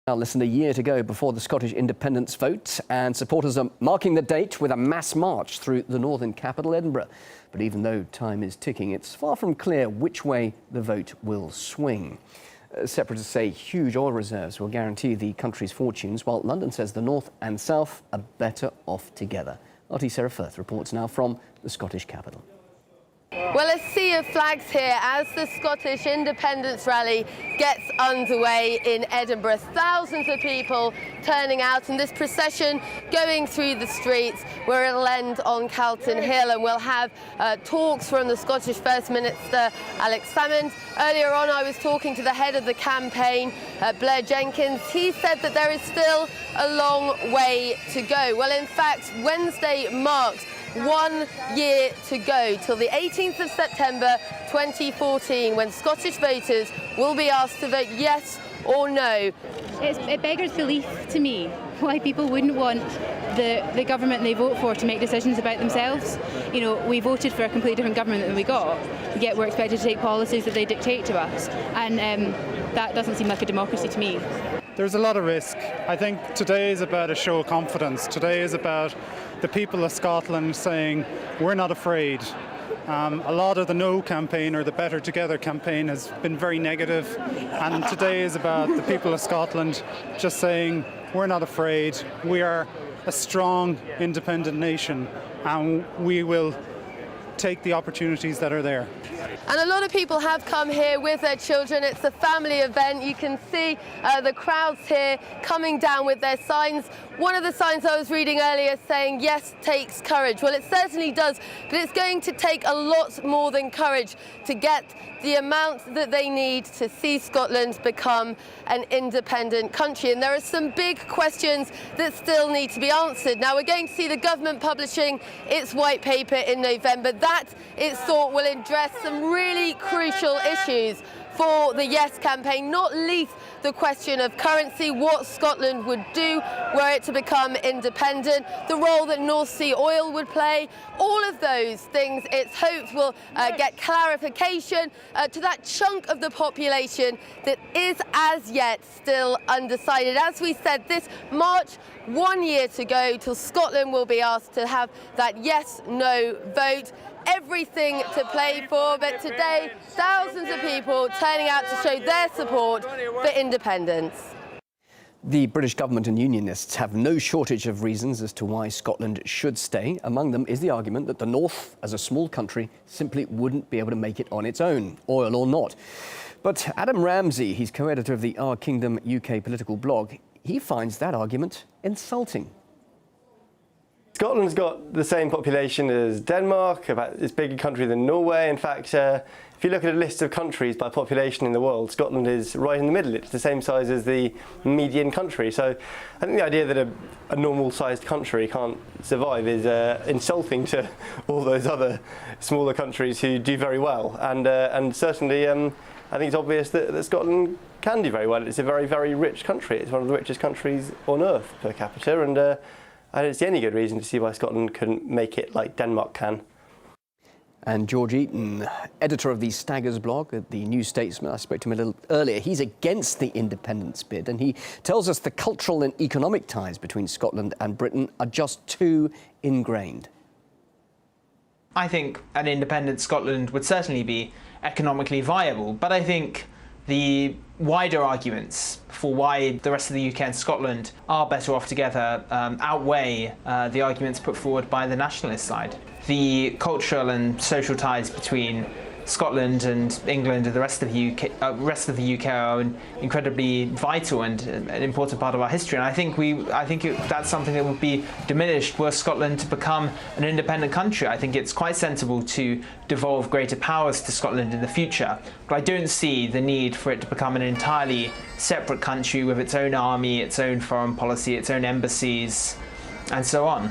Now, less than a year to go before the Scottish independence vote, and supporters are marking the date with a mass march through the northern capital, Edinburgh. But even though time is ticking, it's far from clear which way the vote will swing. Separatists say huge oil reserves will guarantee the country's fortunes, while London says the north and south are better off together. RT Sarah Firth reports now from the Scottish capital. Well, a sea of flags here as the Scottish independence rally gets underway in Edinburgh. Thousands of people turning out in this procession going through the streets where it'll end on Calton Hill, and we'll have talks from the Scottish First Minister Alex Salmond. Earlier on I was talking to the head of the campaign, Blair Jenkins. He said that there is still a long way to go. Well, in fact, Wednesday marks 1 year to go till the 18th of September 2014, when Scottish voters will be asked to vote yes or no. It beggars belief to me why people wouldn't want the government they vote for to make decisions about themselves. You know, we voted for a completely different government than we got, yet we're expected to take policies that they dictate to us, and that doesn't seem like a democracy to me. There's a lot of risk. I think today is about a show of confidence. Today is about the people of Scotland saying, we're not afraid. A lot of the No campaign or the Better Together campaign has been very negative, and today is about the people of Scotland just saying, we're not afraid. We are a strong, independent nation, and we will take the opportunities that are there. And a lot of people have come here with their children. It's a family event. You can see the crowds here coming down with their signs. One of the signs I was reading earlier saying, yes takes courage. Well, it certainly does, but it's going to take a lot more than courage to get the amount that they need to see Scotland become an independent country. And there are some big questions that still need to be answered. Now, we're going to see the government publishing its white paper in November. That, it's thought, will address some really crucial issues for the Yes campaign, not least the question of currency, what Scotland would do were it to become independent, the role that North Sea oil would play. All of those things, it's hoped, will get clarification to that chunk of the population that is as yet still undecided. As we said, this March, 1 year to go till Scotland will be asked to have that yes-no vote. Everything to play for, but today thousands of people turning out to show their support for independence. The British government and unionists have no shortage of reasons as to why Scotland should stay. Among them is the argument that the North, as a small country, simply wouldn't be able to make it on its own, oil or not. But Adam Ramsey, he's co-editor of the Our Kingdom UK political blog, he finds that argument insulting. Scotland's got the same population as Denmark, about as big a country than Norway. In fact, if you look at a list of countries by population in the world, Scotland is right in the middle. It's the same size as the median country. So I think the idea that a normal-sized country can't survive is insulting to all those other smaller countries who do very well. And certainly, I think it's obvious that Scotland can do very well. It's a very, very rich country. It's one of the richest countries on earth per capita, and I don't see any good reason to see why Scotland couldn't make it like Denmark can. And George Eaton, editor of the Staggers blog at the New Statesman, I spoke to him a little earlier. He's against the independence bid, and he tells us the cultural and economic ties between Scotland and Britain are just too ingrained. I think an independent Scotland would certainly be economically viable, but I think the wider arguments for why the rest of the UK and Scotland are better off together outweigh the arguments put forward by the nationalist side. The cultural and social ties between Scotland and England and the rest of the UK are incredibly vital and an important part of our history. And I think that's something that would be diminished were Scotland to become an independent country. I think it's quite sensible to devolve greater powers to Scotland in the future, but I don't see the need for it to become an entirely separate country with its own army, its own foreign policy, its own embassies, and so on.